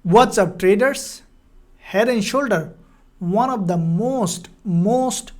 What's up, traders? Head and shoulder, one of the most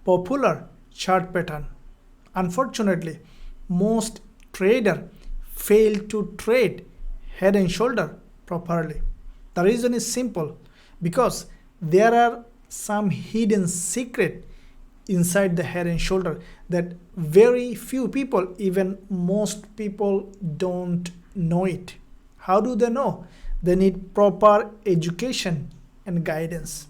popular chart pattern. Unfortunately, most trader fail to trade head and shoulder properly. The reason is simple, because there are some hidden secret inside the head and shoulder that very few people, even most people, don't know it. How do they know? They need proper education and guidance.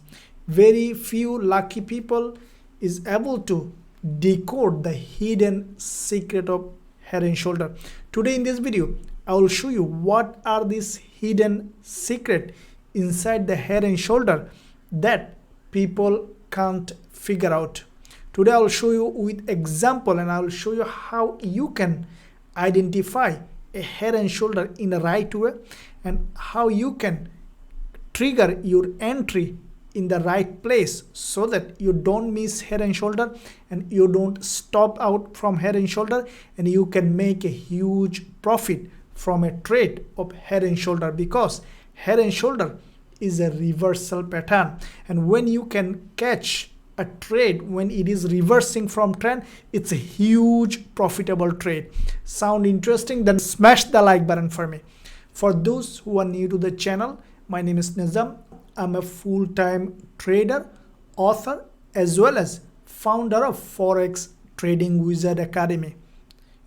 Very few lucky people is able to decode the hidden secret of head and shoulder. Today in this video, I will show you what are these hidden secret inside the head and shoulder that people can't figure out. Today I will show you with example, and I will show you how you can identify a head and shoulder in the right way, and how you can trigger your entry in the right place so that you don't miss head and shoulder and you don't stop out from head and shoulder, and you can make a huge profit from a trade of head and shoulder, because head and shoulder is a reversal pattern. And when you can catch a trade when it is reversing from trend, it's a huge profitable trade. Sound interesting? Then smash the like button for me. For those who are new to the channel, my name is Nizam. I'm a full-time trader, author, as well as founder of Forex Trading Wizard Academy.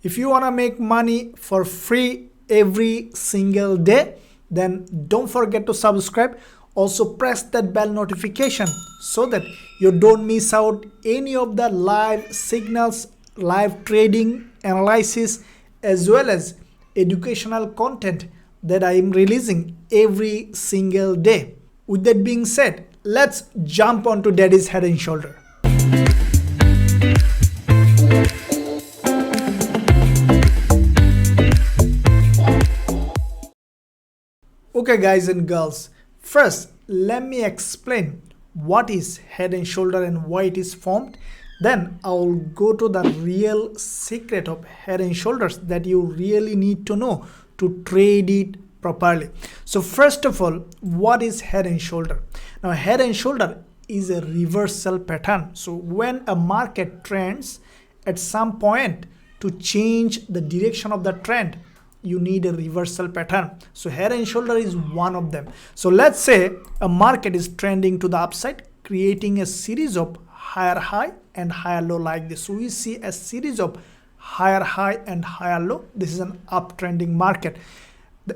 If you want to make money for free every single day, then don't forget to subscribe. Also press that bell notification so that you don't miss out any of the live signals, live trading analysis, as well as educational content that I am releasing every single day. With that being said, let's jump onto daddy's head and shoulder. Okay guys and girls, first let me explain what is head and shoulder and why it is formed. Then I'll go to the real secret of head and shoulders that you really need to know to trade it properly. So first of all, what is head and shoulder? Now head and shoulder is a reversal pattern. So when a market trends at some point, to change the direction of the trend, you need a reversal pattern. So head and shoulder is one of them. So let's say a market is trending to the upside, creating a series of higher high and higher low like this. So we see a series of higher high and higher low. This is an uptrending market.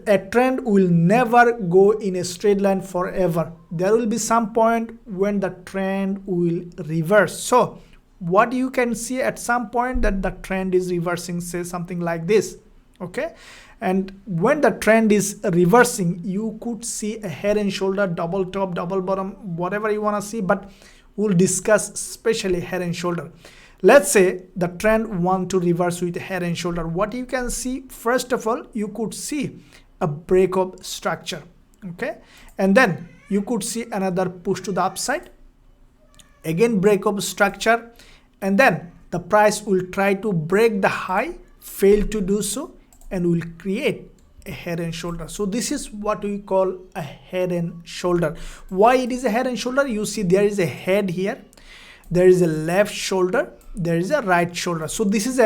A trend will never go in a straight line forever. There will be some point when the trend will reverse. So what you can see at some point that the trend is reversing, say something like this. Okay, and when the trend is reversing, you could see a head and shoulder, double top, double bottom, whatever you want to see, but we'll discuss especially head and shoulder. Let's say the trend want to reverse with head and shoulder. What you can see, first of all, you could see a break of structure. Okay, and then you could see another push to the upside, again break of structure, and then the price will try to break the high, fail to do so, and will create a head and shoulder. So this is what we call a head and shoulder. Why it is a head and shoulder? You see there is a head here, there is a left shoulder, there is a right shoulder. So this is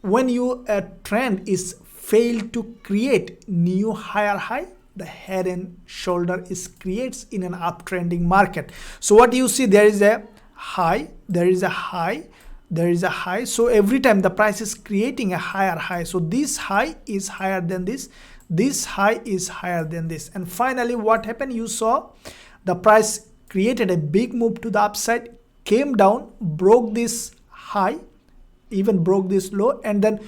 when a trend is failed to create new higher high, the head and shoulder is creates in an uptrending market. So what you see, there is a high, there is a high, there is a high. So every time the price is creating a higher high. So this high is higher than this high is higher than this. And finally what happened, you saw the price created a big move to the upside, came down, broke this high, even broke this low, and then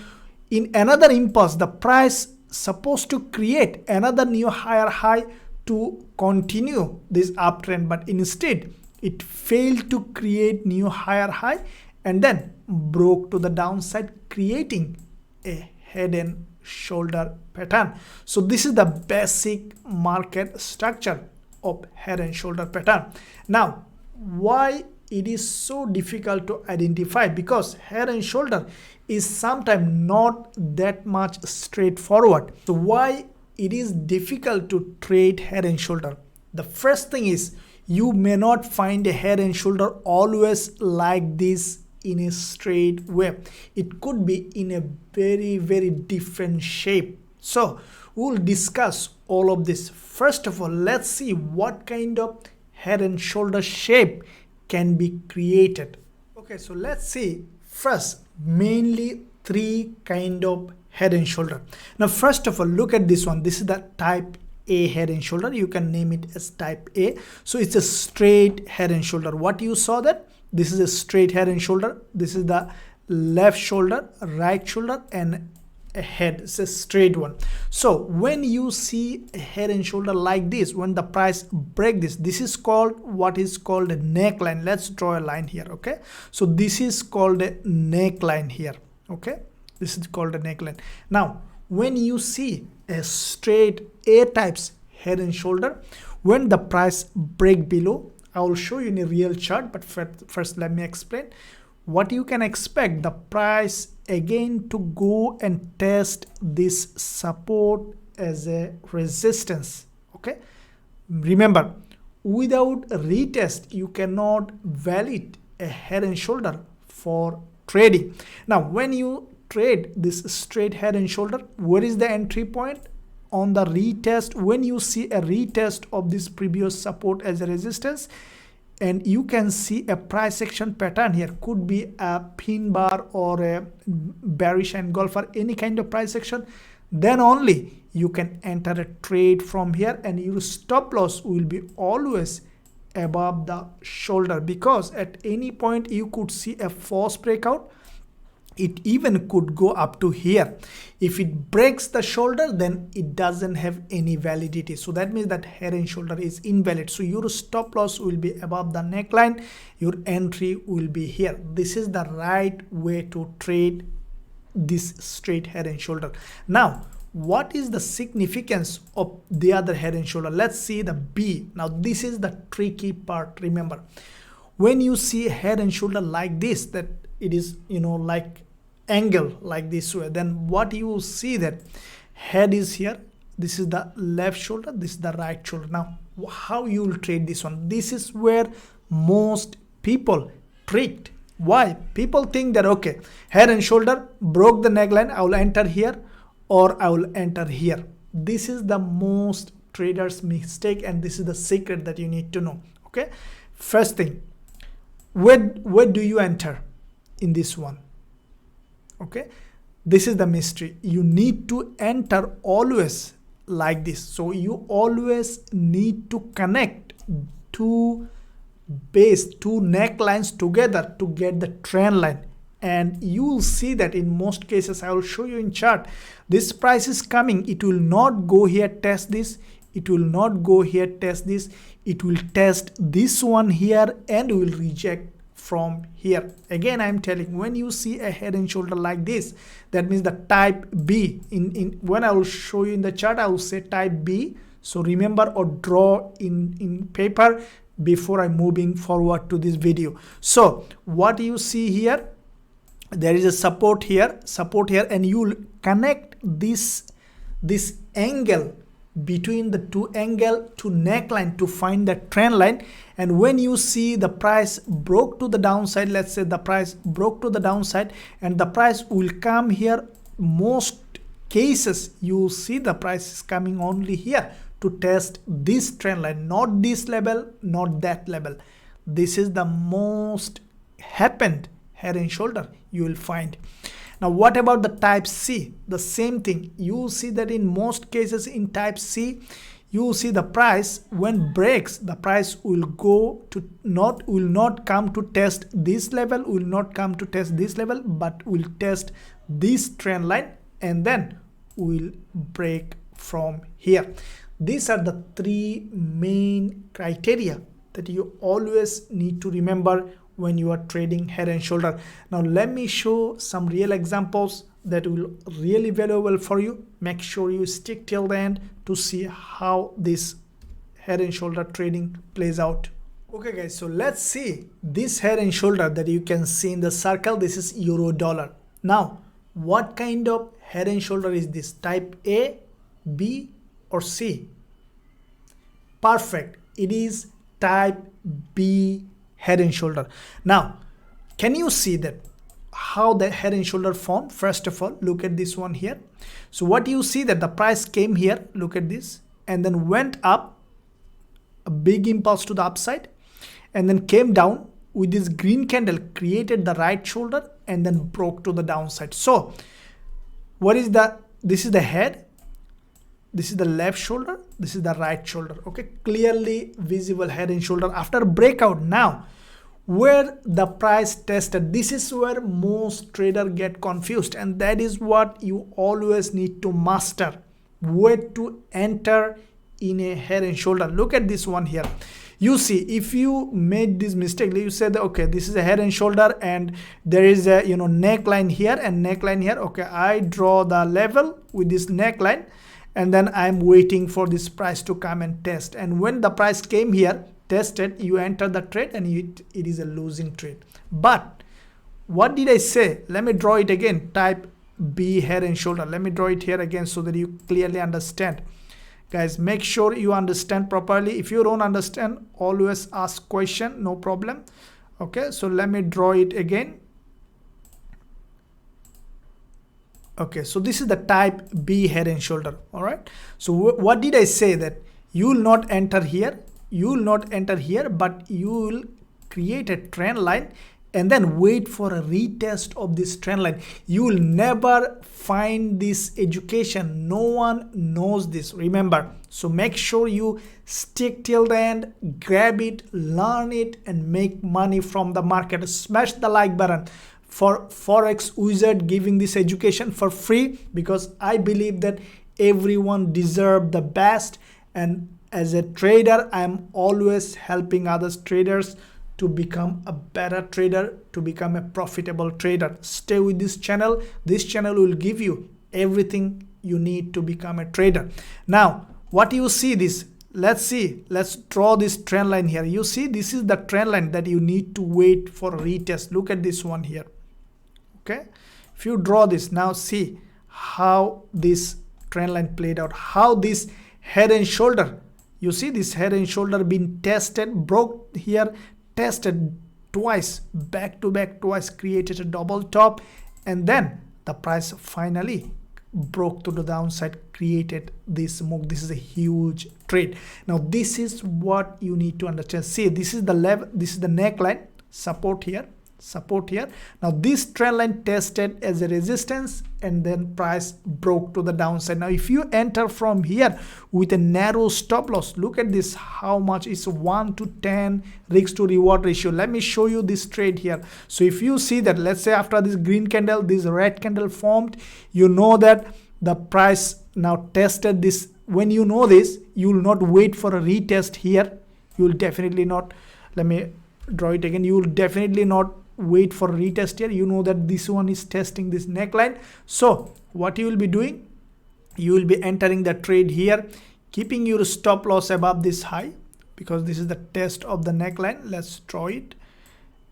in another impulse the price supposed to create another new higher high to continue this uptrend, but instead it failed to create new higher high and then broke to the downside, creating a head and shoulder pattern. So this is the basic market structure of head and shoulder pattern. Now why it is so difficult to identify? Because head and shoulder is sometimes not that much straightforward. So why it is difficult to trade head and shoulder. The first thing is you may not find a head and shoulder always like this in a straight way. It could be in a very different shape. So we'll discuss all of this. First of all, let's see what kind of head and shoulder shape can be created. Okay, so let's see first mainly three kind of head and shoulder. Now first of all, look at this one. This is the type A head and shoulder. You can name it as type A. So it's a straight head and shoulder. What you saw that this is a straight head and shoulder. This is the left shoulder, right shoulder, and a head. It's a straight one. So when you see a head and shoulder like this, when the price break this is called what is called a neckline. Let's draw a line here. Okay, so this is called a neckline here. Okay, this is called a neckline. Now when you see a straight A types head and shoulder, when the price break below, I will show you in a real chart, but first let me explain what you can expect. The price again to go and test this support as a resistance. Okay, remember, without a retest you cannot validate a head and shoulder for trading. Now when you trade this straight head and shoulder, where is the entry point? On the retest, when you see a retest of this previous support as a resistance, and you can see a price action pattern here, could be a pin bar or a bearish engulfer, any kind of price action, then only you can enter a trade from here, and your stop loss will be always above the shoulder, because at any point you could see a false breakout. It even could go up to here. If it breaks the shoulder, then it doesn't have any validity. So that means that head and shoulder is invalid. So your stop loss will be above the neckline. Your entry will be here. This is the right way to trade this straight head and shoulder. Now, what is the significance of the other head and shoulder? Let's see the B. Now, this is the tricky part. Remember, when you see a head and shoulder like this, that it is, like angle like this way, then what you will see that head is here, this is the left shoulder, this is the right shoulder. Now how you will trade this one? This is where most people tricked. Why? People think that okay, head and shoulder broke the neckline, I will enter here or I will enter here. This is the most traders mistake, and this is the secret that you need to know. Okay, first thing, where do you enter in this one? Okay, this is the mystery. You need to enter always like this. So you always need to connect two necklines together to get the trend line. And you will see that in most cases, I will show you in chart, this price is coming, it will not go here test this, it will not go here test this, it will test this one here and will reject from here. Again, I am telling, when you see a head and shoulder like this, that means the type B. When I will show you in the chart, I will say type B. So remember or draw in paper before I'm moving forward to this video. So what you see here, there is a support here, and you will connect this angle between the two angle to neckline to find the trend line. And when you see the price broke to the downside, let's say the price broke to the downside and the price will come here, most cases you will see the price is coming only here to test this trend line, not this level, not that level. This is the most happened head and shoulder you will find. Now what about the type C? The same thing. You will see that in most cases in type C, you will see the price when breaks, the price will not come to test this level, will not come to test this level, but will test this trend line and then will break from here. These are the three main criteria that you always need to remember when you are trading head and shoulder. Now let me show some real examples that will really valuable for you. Make sure you stick till the end to see how this head and shoulder trading plays out. Okay guys, so let's see this head and shoulder that you can see in the circle. This is euro dollar. Now what kind of head and shoulder is this? Type A, B or C? Perfect. It is type B, head and shoulder. Now, can you see that how the head and shoulder formed? First of all, look at this one here. So what you see that the price came here, look at this, and then went up, a big impulse to the upside, and then came down with this green candle, created the right shoulder, and then broke to the downside. So what is this is the head, this is the left shoulder, this is the right shoulder. Okay, clearly visible head and shoulder after breakout. Now where the price tested, this is where most traders get confused, and that is what you always need to master, where to enter in a head and shoulder. Look at this one here. You see, if you made this mistake, you said, okay, this is a head and shoulder and there is a neckline here and neckline here. Okay, I draw the level with this neckline and then I'm waiting for this price to come and test. And when the price came here, tested, you enter the trade and it is a losing trade. But what did I say? Let me draw it again. Type B, head and shoulder. Let me draw it here again so that you clearly understand. Guys, make sure you understand properly. If you don't understand, always ask question, no problem. Okay, so let me draw it again. Okay, so this is the type B, head and shoulder. All right, so what did I say? That you will not enter here, you will not enter here, but you will create a trend line and then wait for a retest of this trend line. You will never find this education. No one knows this, remember. So make sure you stick till the end, grab it, learn it, and make money from the market. Smash the like button for Forex Wizard giving this education for free, because I believe that everyone deserves the best. And as a trader, I am always helping other traders to become a better trader, to become a profitable trader. Stay with this channel. This channel will give you everything you need to become a trader. Now, what you see this? Let's see. Let's draw this trend line here. You see, this is the trend line that you need to wait for a retest. Look at this one here. Okay. If you draw this, now see how this trend line played out. How this head and shoulder. You see this head and shoulder being tested, broke here, tested twice, back to back twice, created a double top, and then the price finally broke to the downside, created this move. This is a huge trade. Now this is what you need to understand. See, this is the level, this is the neckline, support here, support here. Now this trend line tested as a resistance and then price broke to the downside. Now if you enter from here with a narrow stop loss, look at this, how much is 1 to 10 risk to reward ratio. Let me show you this trade here. So if you see that, let's say after this green candle, this red candle formed, you know that the price now tested this. When you know this, you will not wait for a retest here. You will definitely not, let me draw it again, you will definitely not wait for a retest here. You know that this one is testing this neckline. So what you will be doing, you will be entering the trade here, keeping your stop loss above this high, because this is the test of the neckline. Let's draw it.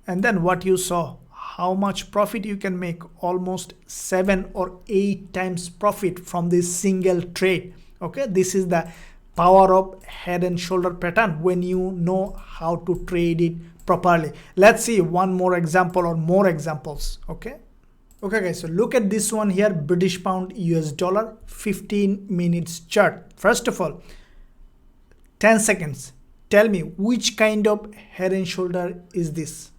And then what you saw, how much profit you can make, almost 7 or 8 times profit from this single trade. Okay, this is the power of head and shoulder pattern when you know how to trade it properly. Let's see one more example or more examples. Okay guys, so look at this one here, British pound US dollar 15 minutes chart. First of all, 10 seconds, tell me which kind of head and shoulder is this?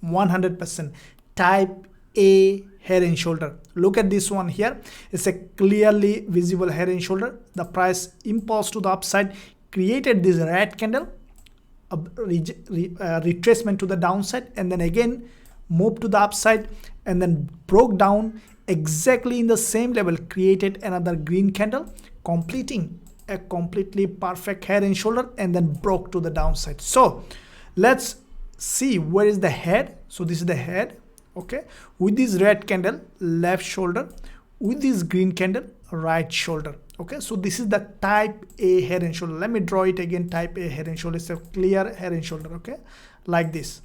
100% type A, head and shoulder. Look at this one here. It's a clearly visible head and shoulder. The price impulse to the upside, created this red candle, a retracement to the downside, and then again moved to the upside and then broke down exactly in the same level, created another green candle, completing a completely perfect head and shoulder, and then broke to the downside. So let's see where is the head. So this is the head. Okay, with this red candle, left shoulder, with this green candle, right shoulder. Okay, so this is the type A head and shoulder. Let me draw it again. Type A head and shoulder. It's a clear head and shoulder. Okay, like this.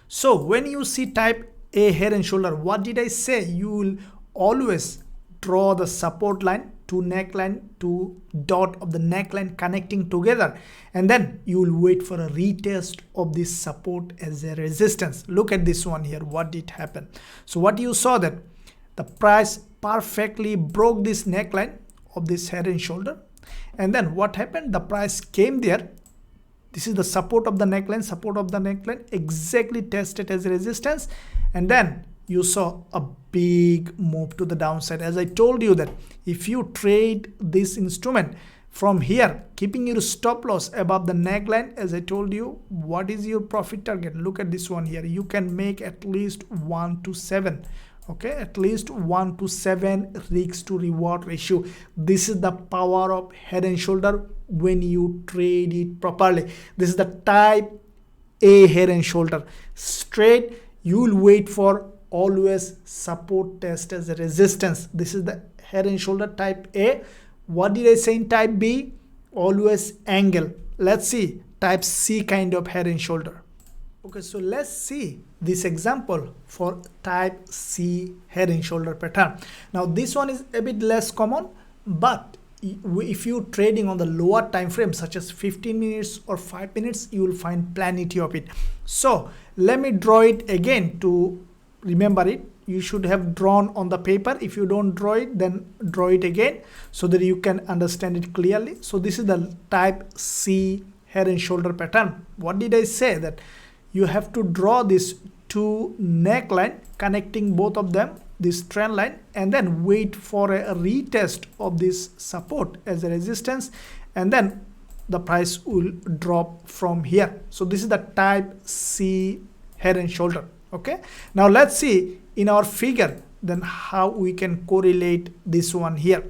So when you see type A head and shoulder, what did I say? You will always draw the support line two neckline, two dot of the neckline connecting together, and then you will wait for a retest of this support as a resistance. Look at this one here, what did happen. So what you saw, that the price perfectly broke this neckline of this head and shoulder, and then what happened, the price came there. This is the support of the neckline, exactly tested as a resistance, and then you saw a big move to the downside. As I told you, that if you trade this instrument from here, keeping your stop loss above the neckline, as I told you, what is your profit target? Look at this one here. You can make at least 1 to 7. Okay, at least 1 to 7 risk to reward ratio. This is the power of head and shoulder when you trade it properly. This is the type A head and shoulder. Straight, you will wait for always support test as a resistance. This is the head and shoulder type A. What did I say in type B? Always angle. Let's see type C kind of head and shoulder. Okay, so let's see this example for type C head and shoulder pattern. Now this one is a bit less common, but if you trading on the lower time frame such as 15 minutes or 5 minutes, you will find plenty of it. So let me draw it again to remember it. You should have drawn on the paper. If you don't draw it, then draw it again so that you can understand it clearly. So this is the type C head and shoulder pattern. What did I say? That you have to draw this two neckline connecting both of them, this trend line, and then wait for a retest of this support as a resistance, and then the price will drop from here. So this is the type C head and shoulder. Okay, now let's see in our figure then how we can correlate this one here.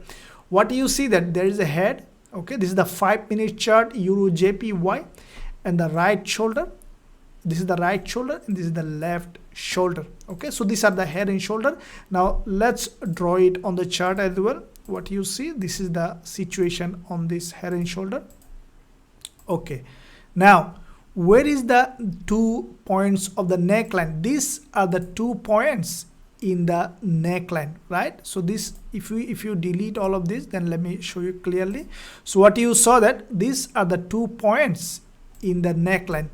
What you see, that there is a head. Okay, this is the 5-minute chart, Euro JPY, and the right shoulder. This is the right shoulder and this is the left shoulder. Okay, so these are the head and shoulder. Now let's draw it on the chart as well. What you see, this is the situation on this head and shoulder. Okay, now where is the 2 points of the neckline? These are the 2 points in the neckline, right? So this, if you delete all of this, then let me show you clearly. So what you saw, that these are the 2 points in the neckline.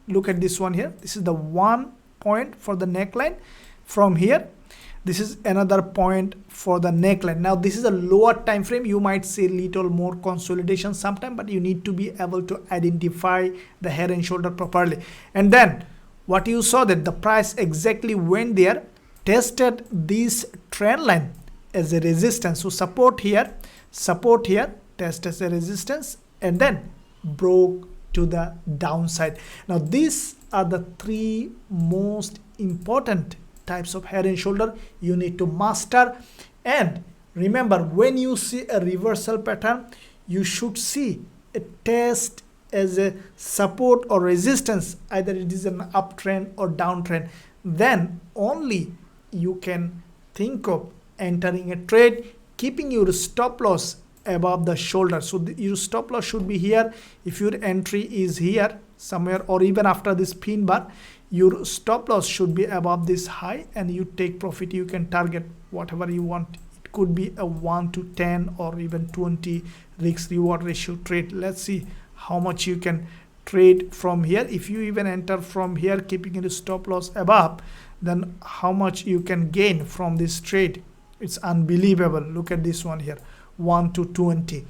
Look at this one here. This is the 1 point for the neckline. From here, this is another point for the neckline. Now this is a lower time frame. You might see little more consolidation sometime, but you need to be able to identify the head and shoulder properly. And then what you saw, that the price exactly went there, tested this trend line as a resistance. So support here, test as a resistance, and then broke to the downside. Now these are the 3 most important types of head and shoulder you need to master. And remember, when you see a reversal pattern, you should see a test as a support or resistance, either it is an uptrend or downtrend. Then only you can think of entering a trade, keeping your stop loss above the shoulder. So your stop loss should be here. If your entry is here somewhere, or even after this pin bar, your stop loss should be above this high, and you take profit. You can target whatever you want. It could be a 1 to 10 or even 20 risk reward ratio trade. Let's see how much you can trade from here. If you even enter from here keeping your stop loss above, then how much you can gain from this trade. It's unbelievable. Look at this one here, 1 to 20.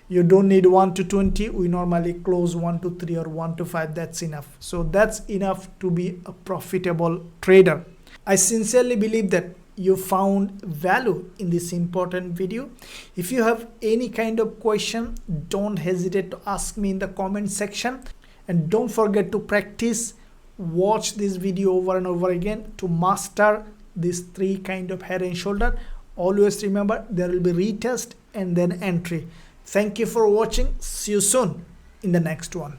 You don't need 1 to 20. We normally close 1 to 3 or 1 to 5. That's enough. So that's enough to be a profitable trader. I sincerely believe that you found value in this important video. If you have any kind of question, don't hesitate to ask me in the comment section, and don't forget to practice. Watch this video over and over again to master these 3 kind of head and shoulder. Always remember, there will be retest and then entry. Thank you for watching. See you soon in the next one.